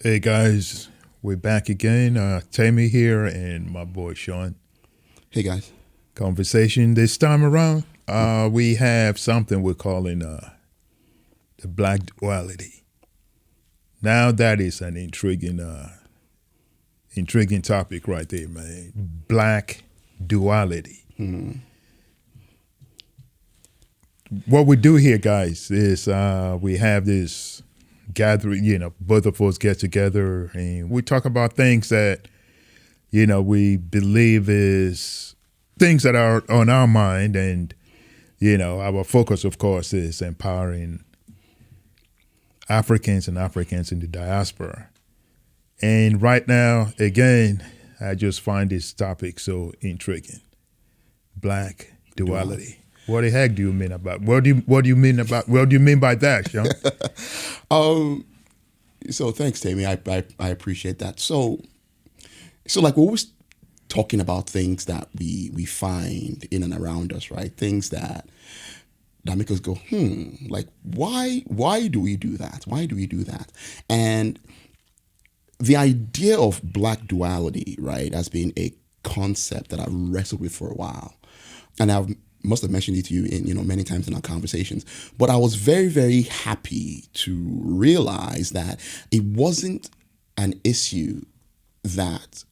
Hey guys, we're back again. Temi here and my boy Sean. Hey guys. Conversation this time around. We have something we're calling the Black Duality. Now that is an intriguing topic right there, man. Black Duality. What we do here, guys, is we have this gathering, both of us get together and we talk about things that, we believe is things that are on our mind. And, our focus, of course, is empowering Africans and Africans in the diaspora. And right now, again, I just find this topic so intriguing. Black duality. What the heck do you mean about? What do you mean by that, Sean? So thanks, Temi. I appreciate that. So like we're always talking about things that we find in and around us, right? Things that make us go, like why do we do that? Why do we do that? And the idea of black duality, right, has been a concept that I've wrestled with for a while, and I must have mentioned it to you in many times in our conversations. But I was very, very happy to realize that it wasn't an issue that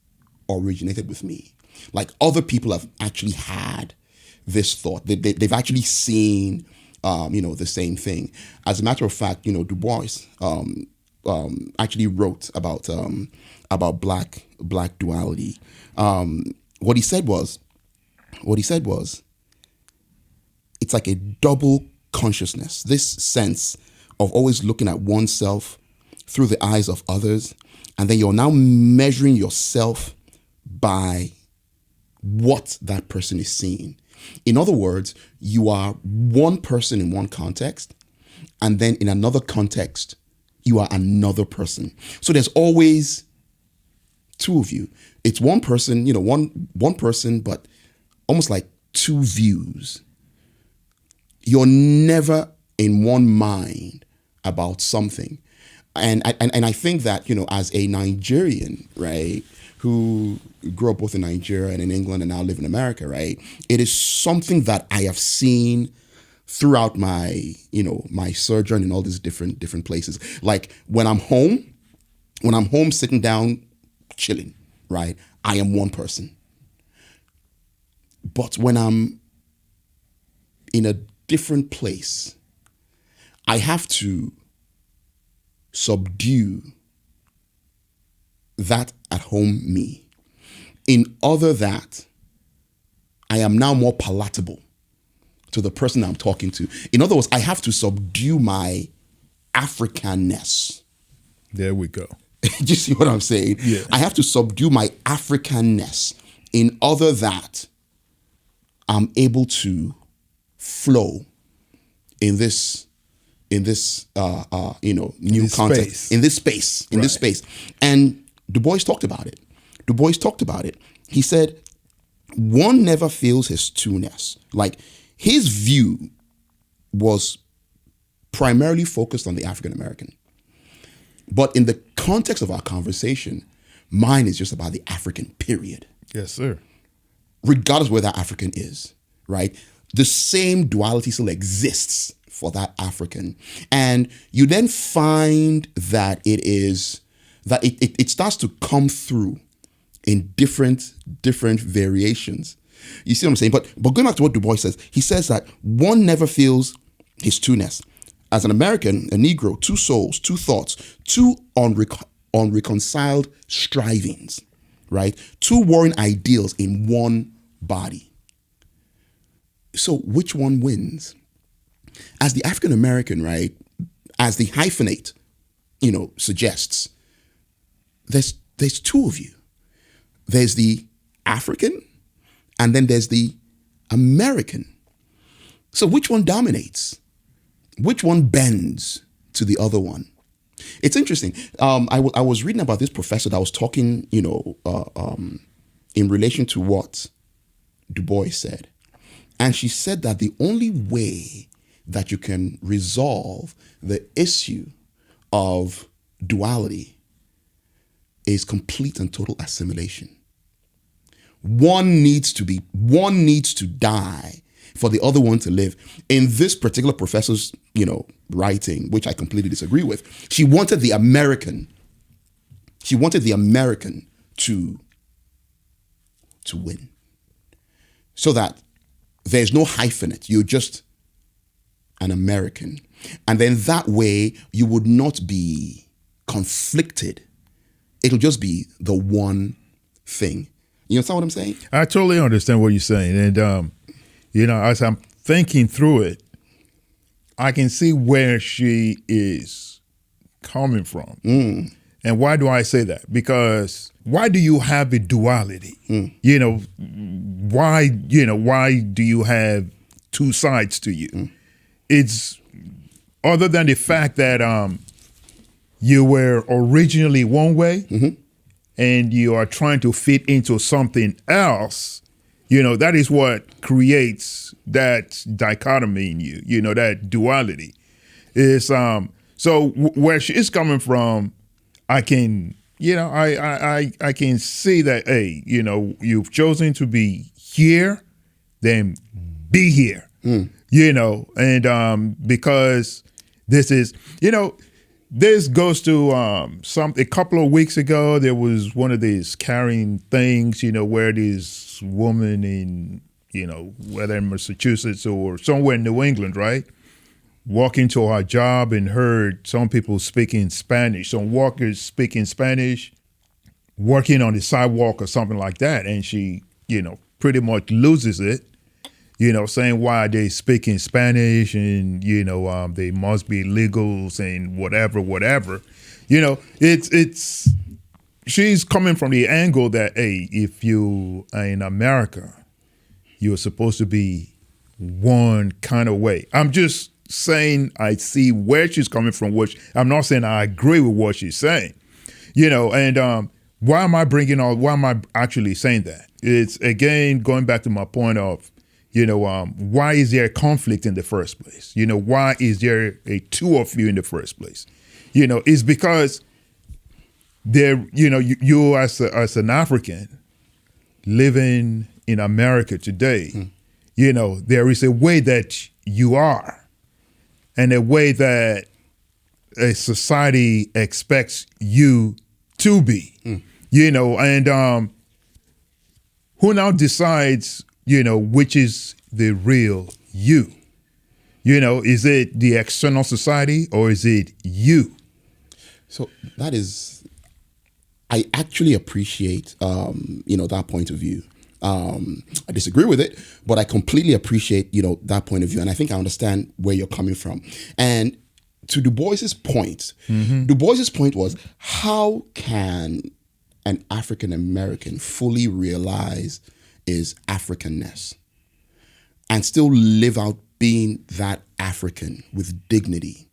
originated with me. Like other people have actually had this thought. They've actually seen the same thing. As a matter of fact, Du Bois actually wrote about black duality. What he said was, it's like a double consciousness, this sense of always looking at oneself through the eyes of others, and then you're now measuring yourself by what that person is seeing. In other words, you are one person in one context, and then in another context, you are another person. So there's always two of you. It's one person, one person, but almost like two views. You're never in one mind about something. And I think that, as a Nigerian, right, who grew up both in Nigeria and in England and now live in America, right, it is something that I have seen throughout my sojourn in all these different places. Like when I'm home sitting down, chilling, right, I am one person. But when I'm in a different place, I have to subdue that at home me. In order that I am now more palatable to the person I'm talking to. In other words, I have to subdue my Africanness. There we go. Do you see what I'm saying? Yeah. I have to subdue my Africanness in order that I'm able to flow in this new context, in this space. And Du Bois talked about it. He said, one never feels his trueness. Like his view was primarily focused on the African American. But in the context of our conversation, mine is just about the African period. Yes, sir. Regardless of where that African is, right? The same duality still exists for that African. And you then find that it starts to come through in different variations. You see what I'm saying? But going back to what Du Bois says, he says that one never feels his trueness. As an American, a Negro, two souls, two thoughts, two unreconciled strivings, right? Two warring ideals in one body. So which one wins? As the African American, right, as the hyphenate, suggests, there's two of you. There's the African, and then there's the American. So which one dominates? Which one bends to the other one? It's interesting. I was reading about this professor that was talking, in relation to what Du Bois said. And she said that the only way that you can resolve the issue of duality is complete and total assimilation. One needs to die for the other one to live. In this particular professor's, writing, which I completely disagree with, she wanted the American to win. So that there's no hyphenate. You're just an American. And then that way you would not be conflicted. It'll just be the one thing. You understand what I'm saying? I totally understand what you're saying. And, as I'm thinking through it, I can see where she is coming from. And why do I say that? Because why do you have a duality? Why do you have two sides to you? It's other than the fact that you were originally one way and you are trying to fit into something else, that is what creates that dichotomy in you, that duality. Is so where she is coming from, I can, I can see that, hey, you've chosen to be here, then be here, and because this is, this goes to a couple of weeks ago, there was one of these carrying things, where this woman in, whether in Massachusetts or somewhere in New England, right? Walking to her job and heard some people speaking Spanish, some walkers speaking Spanish, working on the sidewalk or something like that. And she, pretty much loses it, saying why they speaking Spanish and, they must be illegals and whatever. It's she's coming from the angle that, hey, if you are in America, you're supposed to be one kind of way. I'm just saying I see where she's coming from, which I'm not saying I agree with what she's saying, and why am I actually saying that? It's again going back to my point of, why is there a conflict in the first place? Why is there a two of you in the first place? It's because there, you as an African living in America today, there is a way that you are and a way that a society expects you to be, and who now decides, which is the real you? Is it the external society or is it you? So I actually appreciate, that point of view. I disagree with it, but I completely appreciate, that point of view. And I think I understand where you're coming from. And to Du Bois's point, Du Bois's point was, how can an African American fully realize his Africanness and still live out being that African with dignity?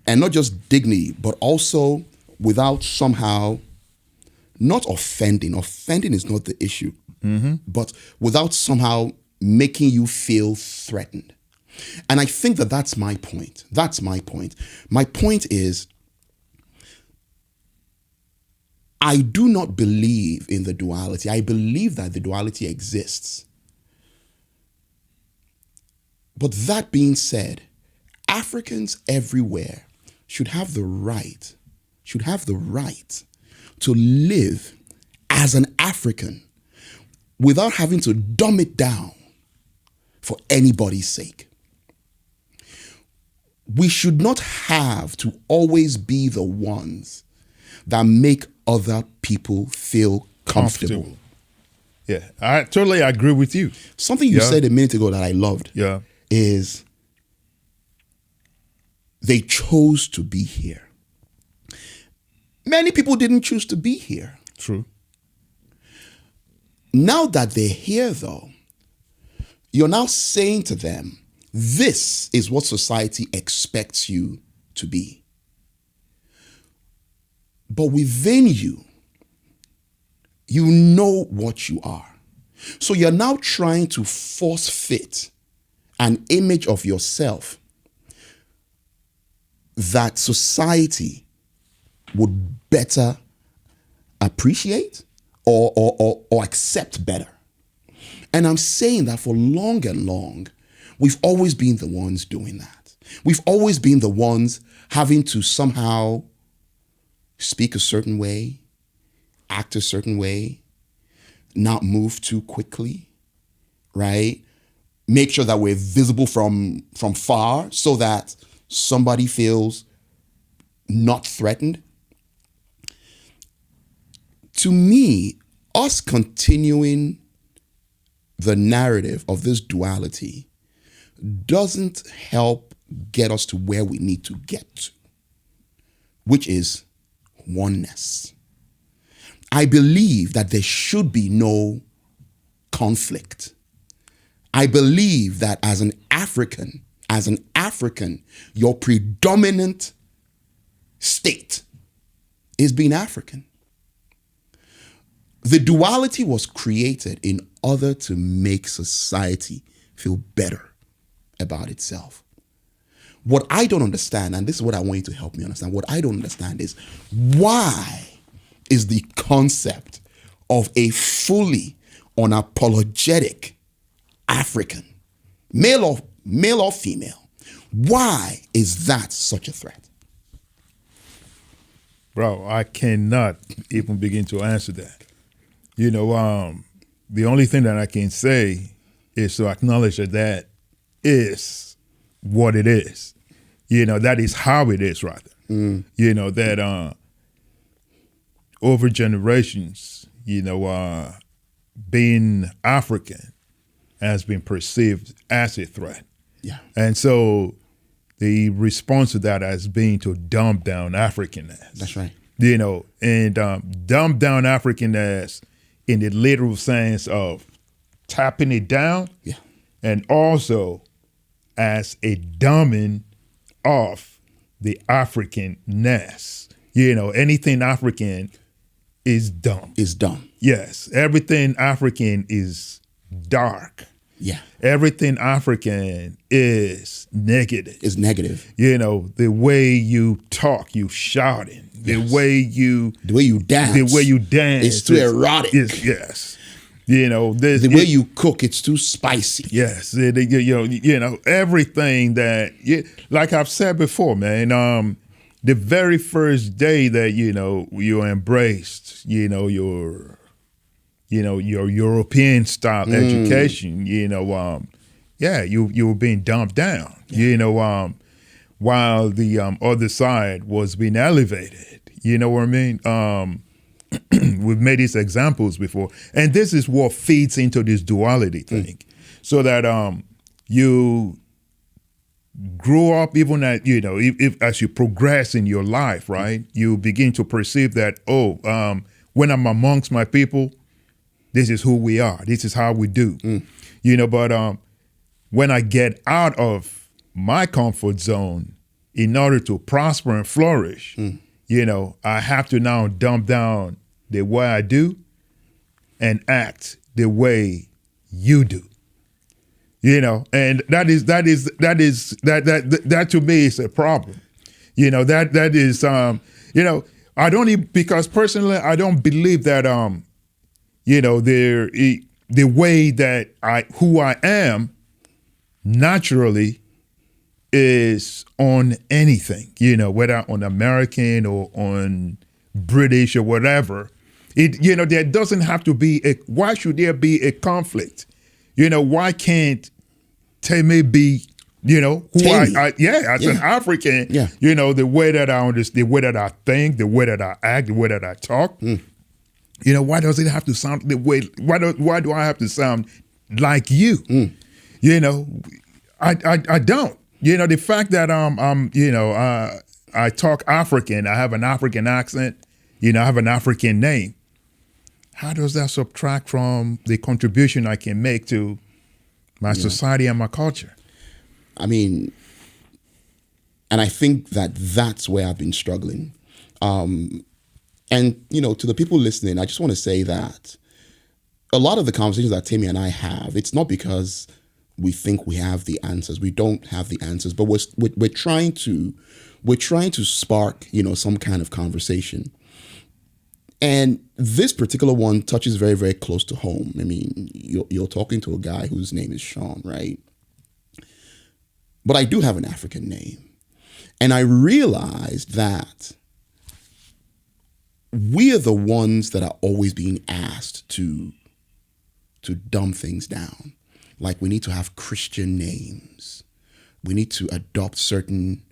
And not just dignity, but also without somehow not offending. Offending is not the issue, but without somehow making you feel threatened. And I think that that's my point. That's my point. My point is, I do not believe in the duality. I believe that the duality exists. But that being said, Africans everywhere should have the right to live as an African without having to dumb it down for anybody's sake. We should not have to always be the ones that make other people feel comfortable. Yeah, I totally agree with you. Something you said a minute ago that I loved is they chose to be here. Many people didn't choose to be here. True. Now that they're here, though, you're now saying to them, this is what society expects you to be. But within you, you know what you are. So you're now trying to force fit an image of yourself that society would better appreciate or accept better. And I'm saying that for long and long, we've always been the ones doing that. We've always been the ones having to somehow speak a certain way, act a certain way, not move too quickly, right? Make sure that we're visible from far so that somebody feels not threatened. To me, us continuing the narrative of this duality doesn't help get us to where we need to get to, which is oneness. I believe that there should be no conflict. I believe that as an African, your predominant state is being African. The duality was created in order to make society feel better about itself. What I don't understand, and this is what I want you to help me understand, what I don't understand is why is the concept of a fully unapologetic African, male or female, why is that such a threat? Bro, I cannot even begin to answer that. The only thing that I can say is to acknowledge that is what it is. That is how it is, rather. That over generations, being African has been perceived as a threat. Yeah. And so the response to that has been to dumb down Africanness. That's right. And dumb down Africanness in the literal sense of tapping it down, yeah, and also as a dumbing of the Africanness. Anything African is dumb. Is dumb. Yes, everything African is dark. Yeah. Everything African is negative. Is negative. The way you talk, you shouting. The way you dance. The way you dance. It's too erotic. Yes. The way you cook, it's too spicy. Yes. Everything that, like I've said before, man, the very first day that, you embraced, your European style education, you were being dumped down, while the other side was being elevated. You know what I mean? We've made these examples before, and this is what feeds into this duality thing, so that you grow up, even at if as you progress in your life, right? You begin to perceive that when I'm amongst my people, this is who we are. This is how we do. But when I get out of my comfort zone, in order to prosper and flourish, I have to now dumb down the way I do and act the way you do. And that to me is a problem. That is I don't even, because personally I don't believe that the way that who I am naturally is on anything, whether on American or on British or whatever. There doesn't have to be why should there be a conflict? Why can't Temi be, who Temi. as an African, the way that I understand, the way that I think, the way that I act, the way that I talk, why does it have to sound the way, why do I have to sound like you? I don't. The fact that I talk African, I have an African accent, I have an African name. How does that subtract from the contribution I can make to my society and my culture? I mean, and I think that's where I've been struggling. And, to the people listening, I just want to say that a lot of the conversations that Temi and I have, it's not because we think we have the answers. We don't have the answers, but we're trying to spark, some kind of conversation. And this particular one touches very, very close to home. I mean, you're talking to a guy whose name is Sean, right? But I do have an African name. And I realized that we are the ones that are always being asked to dumb things down. Like, we need to have Christian names. We need to adopt certain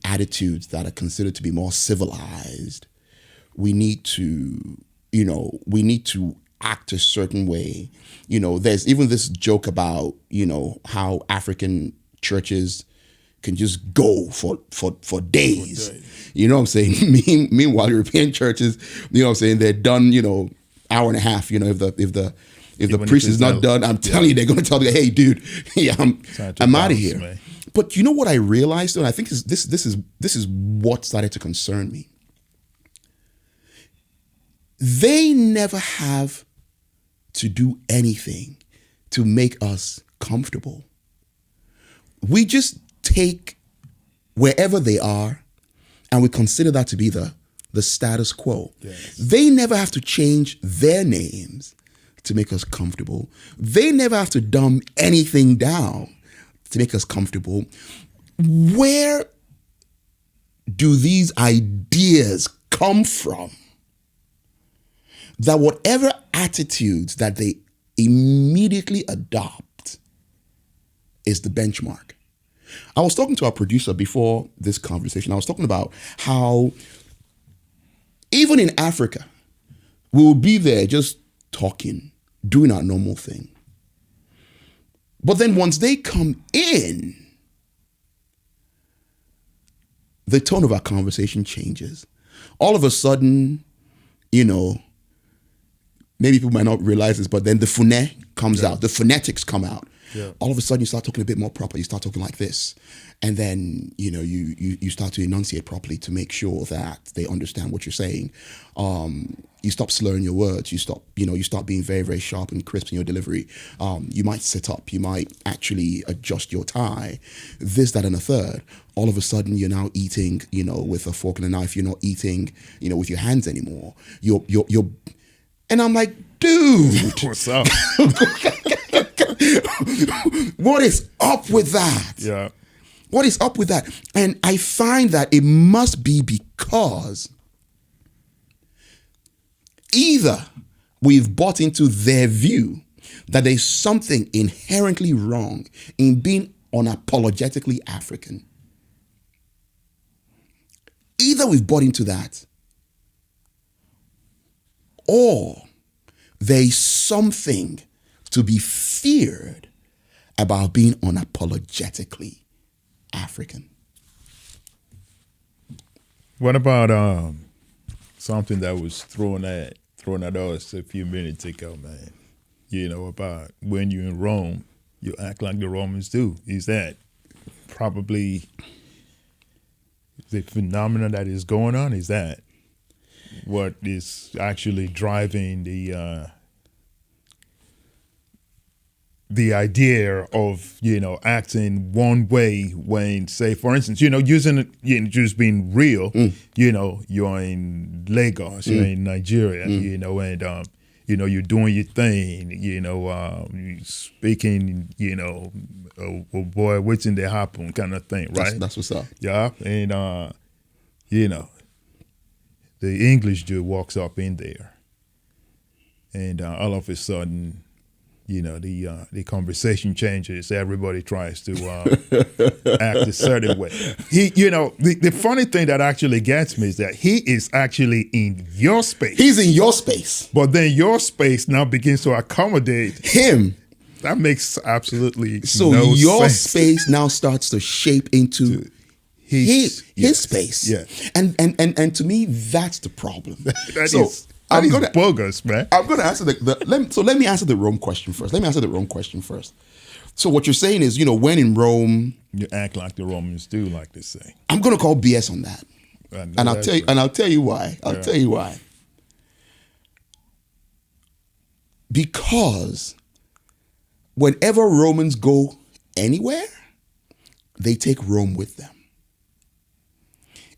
attitudes that are considered to be more civilized. We need to, act a certain way. There's even this joke about, how African churches can just go for days. You know what I'm saying? Meanwhile, European churches, they're done, hour and a half. If the priest is not done, I'm telling you, they're going to tell you, hey, dude, I'm out of here. Man. But you know what I realized, and I think this is what started to concern me. They never have to do anything to make us comfortable. We just take wherever they are and we consider that to be the status quo. Yes. They never have to change their names to make us comfortable. They never have to dumb anything down to make us comfortable. Where do these ideas come from? That whatever attitudes that they immediately adopt is the benchmark. I was talking to our producer before this conversation. I was talking about how even in Africa, we will be there just talking, doing our normal thing. But then once they come in, the tone of our conversation changes. All of a sudden, maybe people might not realize this, but then the phoneme comes out. The phonetics come out. Yeah. All of a sudden, you start talking a bit more proper. You start talking like this. And then, you start to enunciate properly to make sure that they understand what you're saying. You stop slurring your words. You stop being very, very sharp and crisp in your delivery. You might sit up. You might actually adjust your tie. This, that, and a third. All of a sudden, you're now eating, with a fork and a knife. You're not eating, with your hands anymore. You're and I'm like, dude. What's up? What is up with that? Yeah. What is up with that? And I find that it must be because either we've bought into their view that there's something inherently wrong in being unapologetically African. Either we've bought into that, or there's something to be feared about being unapologetically African. What about something that was thrown at us a few minutes ago, man? About when you're in Rome, you act like the Romans do. Is that probably the phenomenon that is going on? Is that what is actually driving the idea of, acting one way when, say, for instance, using it, just being real, you're in Lagos, you're in Nigeria, and, you're doing your thing, you speaking, oh boy, what's in the happen kind of thing, right? That's what's up. Yeah, and, the English dude walks up in there, and all of a sudden, the conversation changes. Everybody tries to act a certain way. The funny thing that actually gets me is that he is actually in your space. He's in your space. But then your space now begins to accommodate him. That makes absolutely so no your sense. Space now starts to shape into his space. Yeah. And to me, that's the problem. That is bogus, man. I'm going to answer let me answer the Rome question first. So what you're saying is, when in Rome, you act like the Romans do, like they say. I'm going to call BS on that. And I'll tell you why. I'll tell you why. Because whenever Romans go anywhere, they take Rome with them.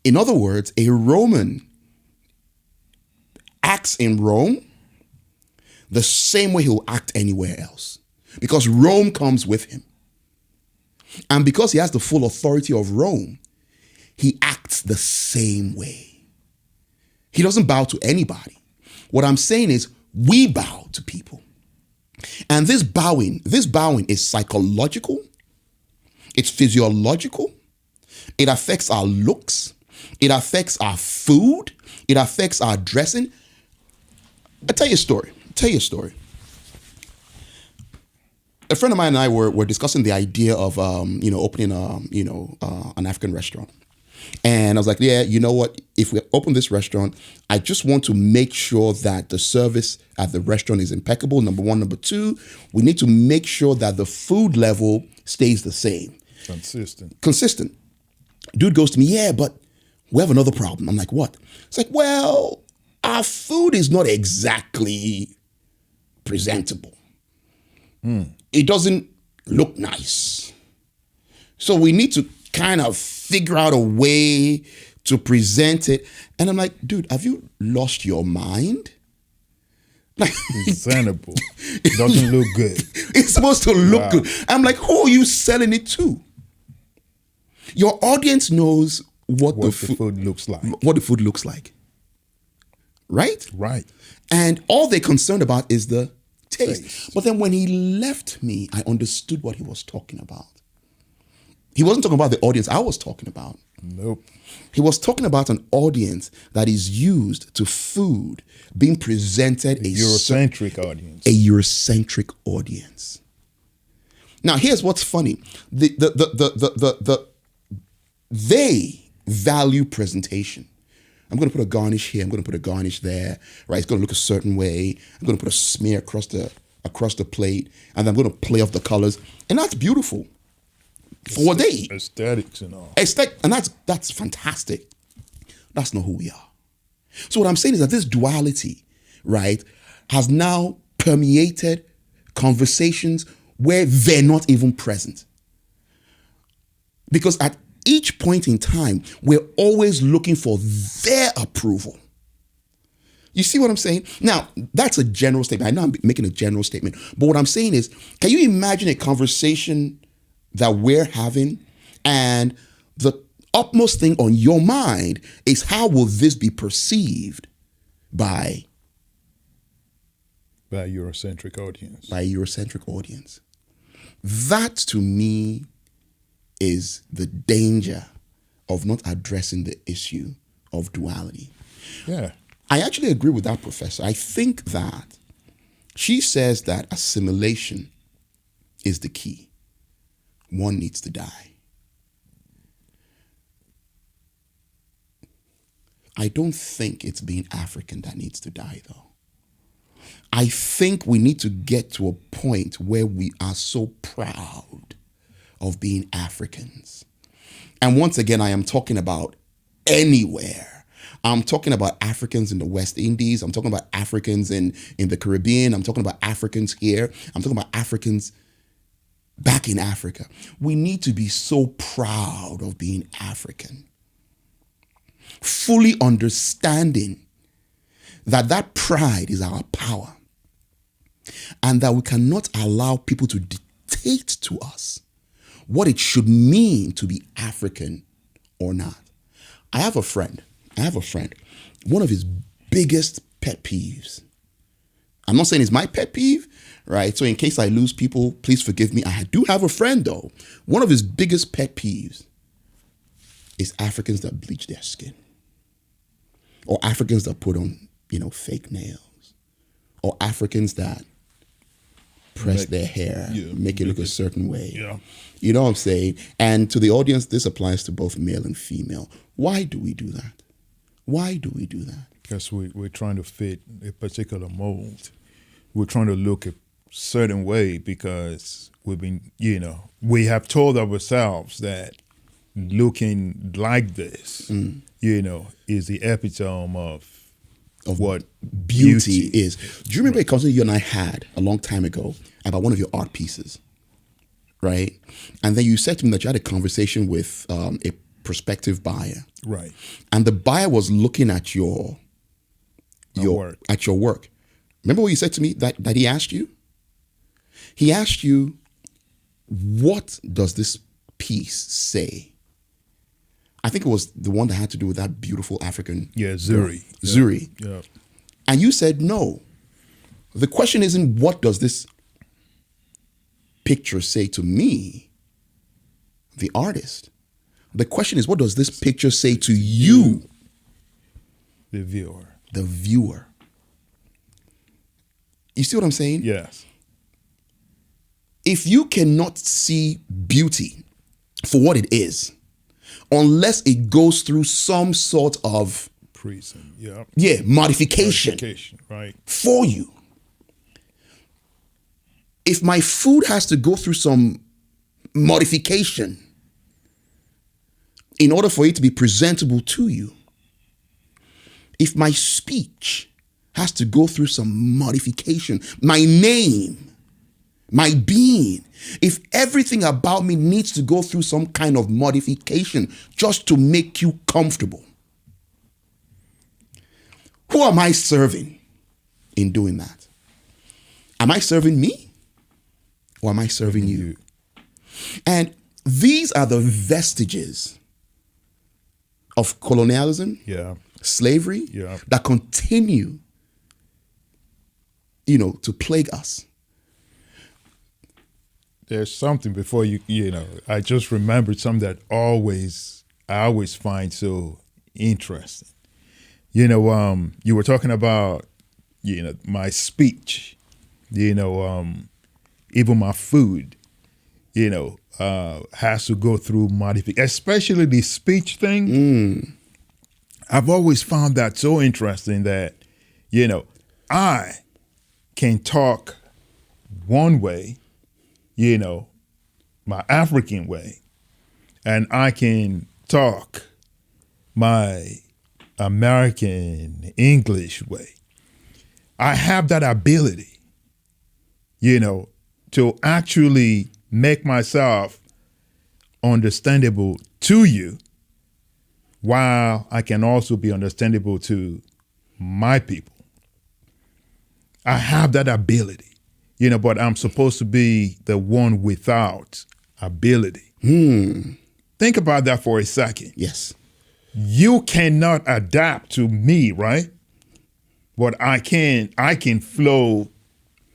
In other words, a Roman acts in Rome the same way he'll act anywhere else. Because Rome comes with him. And because he has the full authority of Rome, he acts the same way. He doesn't bow to anybody. What I'm saying is we bow to people. And this bowing is psychological, it's physiological, it affects our looks, it affects our food, it affects our dressing. I'll tell you a story. A friend of mine and I were discussing the idea of opening an African restaurant. And I was like, yeah, you know what? If we open this restaurant, I just want to make sure that the service at the restaurant is impeccable. Number one. Number two, we need to make sure that the food level stays the same. Consistent. Dude goes to me, yeah, but we have another problem. I'm like, what? It's like, well, our food is not exactly presentable. It doesn't look nice. So we need to kind of figure out a way to present it. And I'm like, dude, have you lost your mind? Like, presentable. It doesn't look good. It's supposed to look good. I'm like, who are you selling it to? Your audience knows what the food looks like. What the food looks like. Right? Right. And all they're concerned about is the taste. But then when he left me, I understood what he was talking about. He wasn't talking about the audience I was talking about. Nope. He was talking about an audience that is used to food being presented a Eurocentric audience. A Eurocentric audience. Now, here's what's funny. They value presentation. I'm going to put a garnish here. I'm going to put a garnish there. Right? It's going to look a certain way. I'm going to put a smear across the plate, and I'm going to play off the colors, and that's beautiful. For what they eat. Aesthetics and all. And that's fantastic. That's not who we are. So what I'm saying is that this duality, right, has now permeated conversations where they're not even present. Because at each point in time, we're always looking for their approval. You see what I'm saying? Now, that's a general statement. I know I'm making a general statement. But what I'm saying is, can you imagine a conversation that we're having, and the upmost thing on your mind is how will this be perceived by a Eurocentric audience? By a Eurocentric audience. That to me is the danger of not addressing the issue of duality. Yeah. I actually agree with that professor. I think that she says that assimilation is the key. One needs to die. I don't think it's being African that needs to die, though. I think we need to get to a point where we are so proud of being Africans. And once again, I am talking about anywhere. I'm talking about Africans in the West Indies. I'm talking about Africans in the Caribbean. I'm talking about Africans here. I'm talking about Africans back in Africa. We need to be so proud of being African. Fully understanding that pride is our power. And that we cannot allow people to dictate to us what it should mean to be African or not. I have a friend. One of his biggest pet peeves. I'm not saying it's my pet peeve, right? So in case I lose people, please forgive me. I do have a friend, though. One of his biggest pet peeves is Africans that bleach their skin. Or Africans that put on, fake nails. Or Africans that press their hair, make it look a certain way. Yeah. You know what I'm saying? And to the audience, this applies to both male and female. Why do we do that? Because we're trying to fit a particular mold. We're trying to look a certain way because we've been, we have told ourselves that looking like this, is the epitome of what beauty is. Do you remember a conversation you and I had a long time ago about one of your art pieces, right? And then you said to me that you had a conversation with a prospective buyer. Right. And the buyer was looking at your work. at your work. Remember what you said to me that he asked you? He asked you, what does this piece say? I think it was the one that had to do with that beautiful African. Yeah, Zuri. Zuri. Yeah. And you said no. The question isn't what does this picture say to me, the artist. The question is what does this picture say to you, the viewer. The viewer. You see what I'm saying? Yes. If you cannot see beauty for what it is, unless it goes through some sort of Prison. Yeah. Modification right. for you. If my food has to go through some modification in order for it to be presentable to you, if my speech has to go through some modification, my name, my being, if everything about me needs to go through some kind of modification just to make you comfortable, who am I serving in doing that? Am I serving me or am I serving you? And these are the vestiges of colonialism, slavery, that continue, to plague us. There's something before I just remembered something that I always find so interesting. You were talking about, my speech, even my food, has to go through modification, especially the speech thing. I've always found that so interesting that, I can talk one way, my African way, and I can talk my American English way. I have that ability, to actually make myself understandable to you while I can also be understandable to my people. I have that ability, but I'm supposed to be the one without ability. Think about that for a second. Yes. You cannot adapt to me, right? But I can flow,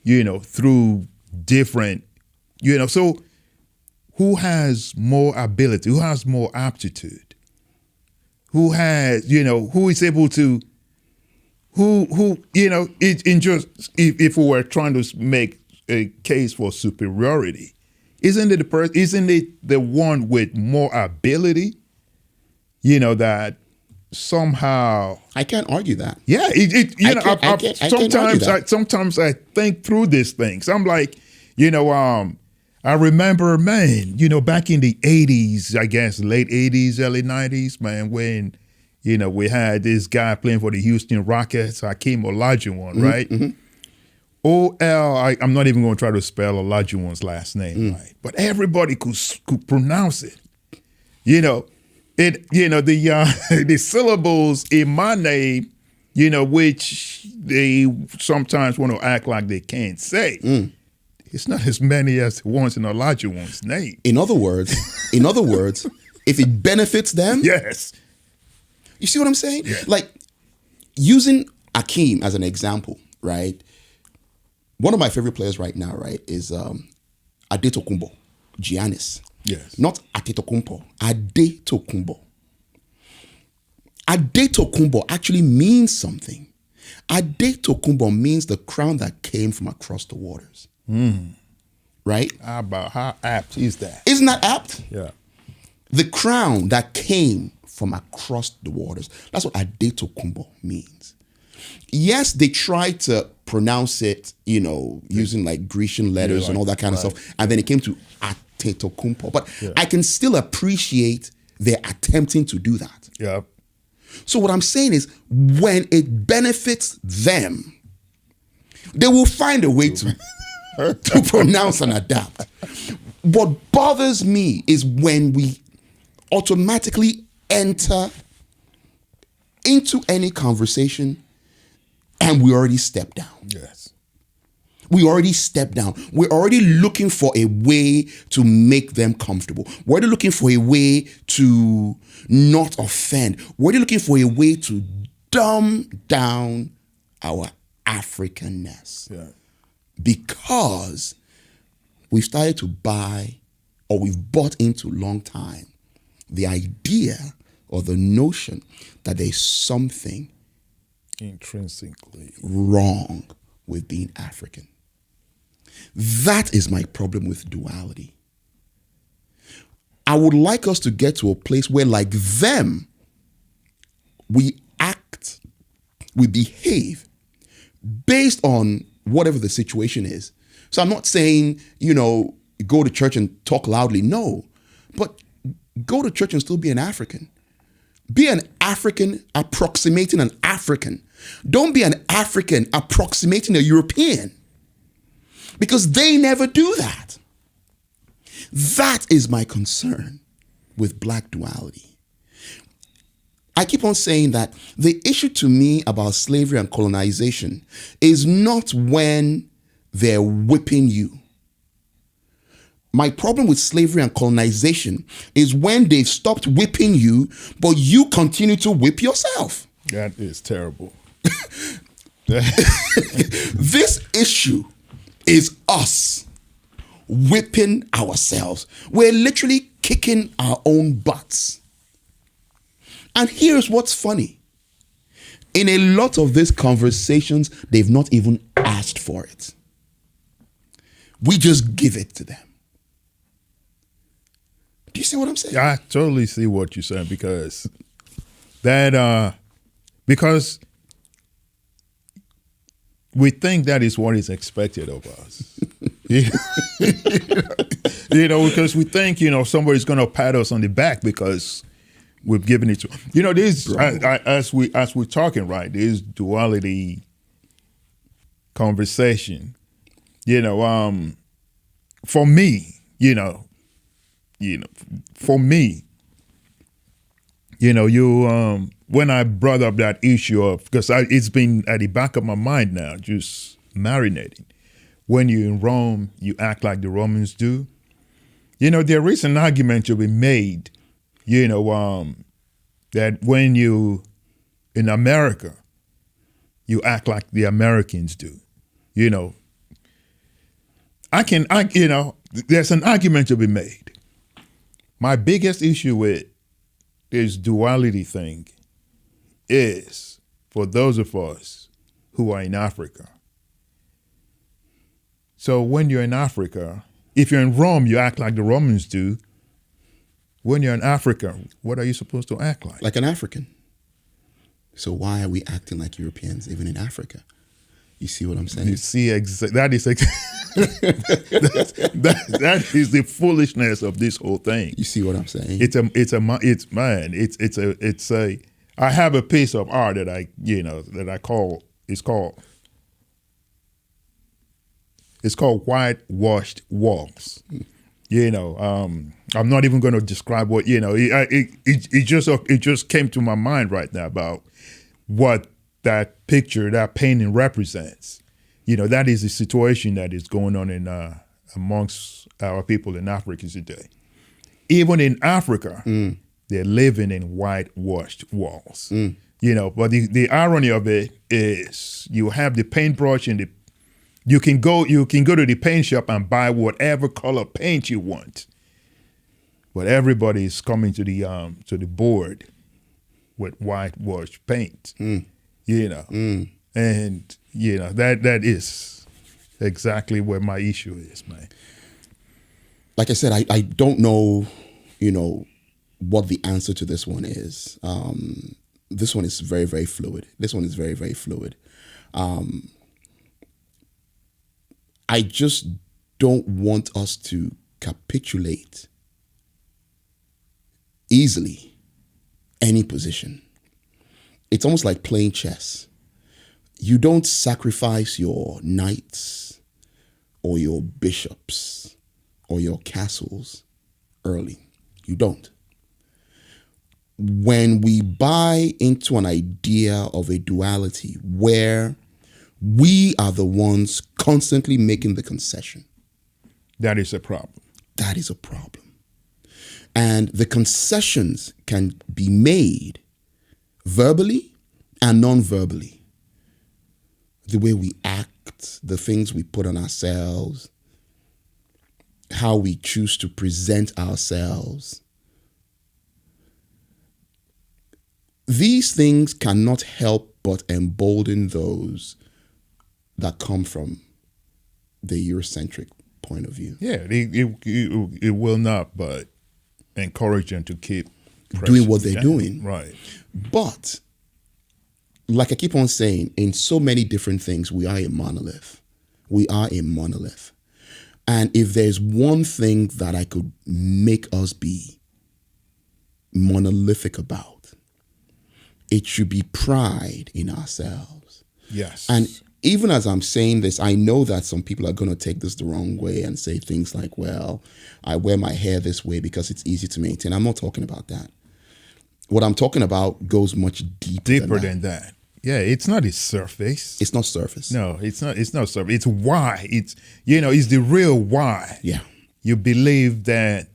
through different, so who has more ability? Who has more aptitude? Who has, who is able to, if we were trying to make a case for superiority, isn't it the one with more ability, that somehow I can't argue that. Yeah, sometimes I think through these things. I'm like, I remember, man, back in the 80s, I guess late 80s, early 90s, man, when, we had this guy playing for the Houston Rockets, Hakeem Olajuwon, right? I'm not even going to try to spell Olajuwon's last name, right? But everybody could pronounce it. The syllables in my name, which they sometimes want to act like they can't say. It's not as many as the ones in Olajuwon's name. In other words, if it benefits them, yes. You see what I'm saying? Yeah. Like using Akeem as an example, right? One of my favorite players right now, right, is Adetokunbo, Giannis. Yes. Not Antetokounmpo, Adetokunbo. Adetokunbo actually means something. Adetokunbo means the crown that came from across the waters. Right? How apt is that? Isn't that apt? Yeah. The crown that came from across the waters. That's what Adetokunbo means. Yes, they tried to pronounce it, using like Grecian letters and all that kind of stuff. And then it came to Antetokounmpo. But I can still appreciate their attempting to do that. Yeah. So what I'm saying is when it benefits them, they will find a way to pronounce and adapt. What bothers me is when we automatically enter into any conversation And we already stepped down. Yes. We already stepped down. We're already looking for a way to make them comfortable. We're already looking for a way to not offend. We're already looking for a way to dumb down our Africanness. Yeah. Because we've started to buy, or we've bought into long time, the idea or the notion that there's something Intrinsically wrong with being African. That is my problem with duality. I would like us to get to a place where, like them, we act, we behave based on whatever the situation is. So I'm not saying, go to church and talk loudly. No, but go to church and still be an African. Be an African approximating an African. Don't be an African approximating a European. Because they never do that. That is my concern with Black duality. I keep on saying that the issue to me about slavery and colonization is not when they're whipping you. My problem with slavery and colonization is when they've stopped whipping you, but you continue to whip yourself. that is terrible. This issue is us whipping ourselves. We're literally kicking our own butts. And here's what's funny. In a lot of these conversations, they've not even asked for it. We just give it to them. Do you see what I'm saying? I totally see what you're saying because we think that is what is expected of us. Because we think, somebody's going to pat us on the back because we've given it to, this, as we're talking, right, this duality conversation, for me, for me, when I brought up that issue of, because it's been at the back of my mind now, just marinating. When you're in Rome, you act like the Romans do. There is an argument to be made, that when you in America, you act like the Americans do. There's an argument to be made. My biggest issue with this duality thing is for those of us who are in Africa. So when you're in Africa, if you're in Rome, you act like the Romans do. When you're in Africa, what are you supposed to act like? Like an African. So why are we acting like Europeans even in Africa? You see what I'm saying? You see, that is the foolishness of this whole thing. You see what I'm saying? I have a piece of art that it's called whitewashed walls. I'm not even going to describe what, it just came to my mind right now about what that picture, that painting represents. That is the situation that is going on in amongst our people in Africa today. Even in Africa, they're living in whitewashed walls. But the irony of it is you have the paintbrush and you can go to the paint shop and buy whatever color paint you want. But everybody is coming to the board with whitewashed paint. And that is exactly where my issue is, man. Like I said, I don't know, what the answer to this one is. This one is very, very fluid. I just don't want us to capitulate easily any position. It's almost like playing chess. You don't sacrifice your knights or your bishops or your castles early. You don't. When we buy into an idea of a duality where We are the ones constantly making the concession. That is a problem. That is a problem. And the concessions can be made verbally and non-verbally. The way we act, the things we put on ourselves, how we choose to present ourselves. These things cannot help but embolden those that come from the Eurocentric point of view. Yeah, it will not, but encourage them to keep doing what they're doing. Right. But, like I keep on saying, in so many different things, we are a monolith. We are a monolith. And if there's one thing that I could make us be monolithic about, it should be pride in ourselves. Yes. And even as I'm saying this, I know that some people are going to take this the wrong way and say things like, well, I wear my hair this way because it's easy to maintain. I'm not talking about that. What I'm talking about goes much deeper than that. Yeah, it's not its surface. It's not surface. No, it's not surface. It's why. It's the real why. Yeah. You believe that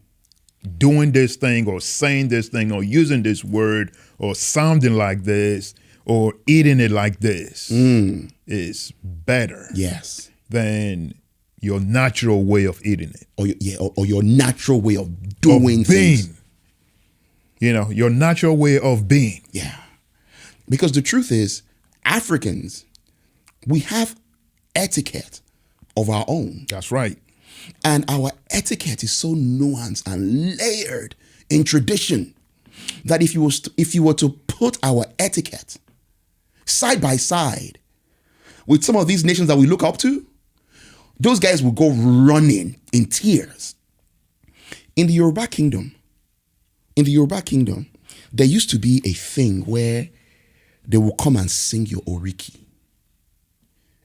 doing this thing or saying this thing or using this word or sounding like this or eating it like this is better. Yes. Than your natural way of eating it. Or your natural way of doing things. Your natural way of being. Yeah. Because the truth is, Africans, we have etiquette of our own. That's right. And our etiquette is so nuanced and layered in tradition that if you were to put our etiquette side by side with some of these nations that we look up to, those guys will go running in tears. In the Yoruba Kingdom, there used to be a thing where they will come and sing your oriki.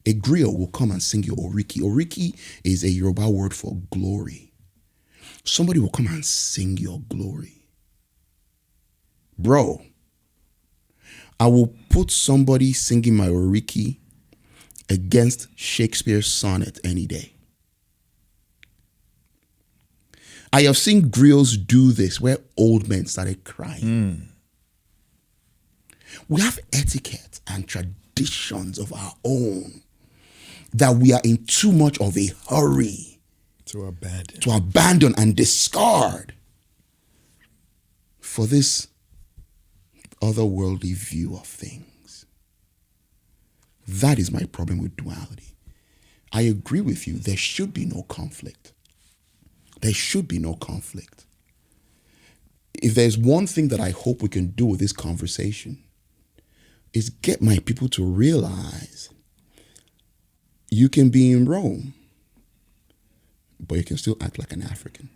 A griot will come and sing your oriki. Oriki is a Yoruba word for glory. Somebody will come and sing your glory. Bro, I will put somebody singing my oriki against Shakespeare's sonnet any day. I have seen griots do this where old men started crying. We have etiquette and traditions of our own that we are in too much of a hurry to abandon and discard for this otherworldly view of things. That is my problem with duality. I agree with you. There should be no conflict. There should be no conflict. If there's one thing that I hope we can do with this conversation, is get my people to realize you can be in Rome, but you can still act like an African.